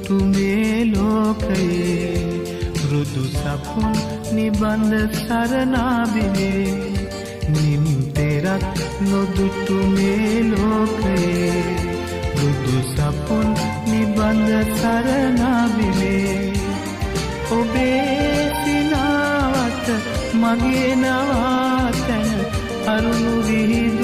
නොදුටු මේ ලෝකයේ මෘදු සපුන් නිබඳ සරණාබිවේ නිම්තෙරත් නොදුටු මේ ලෝකයේ මෘදු සපුන් නිබඳ සරණාබිවේ ඔබේ සිනාවත මගේ නවාතැන අරුණු විහිද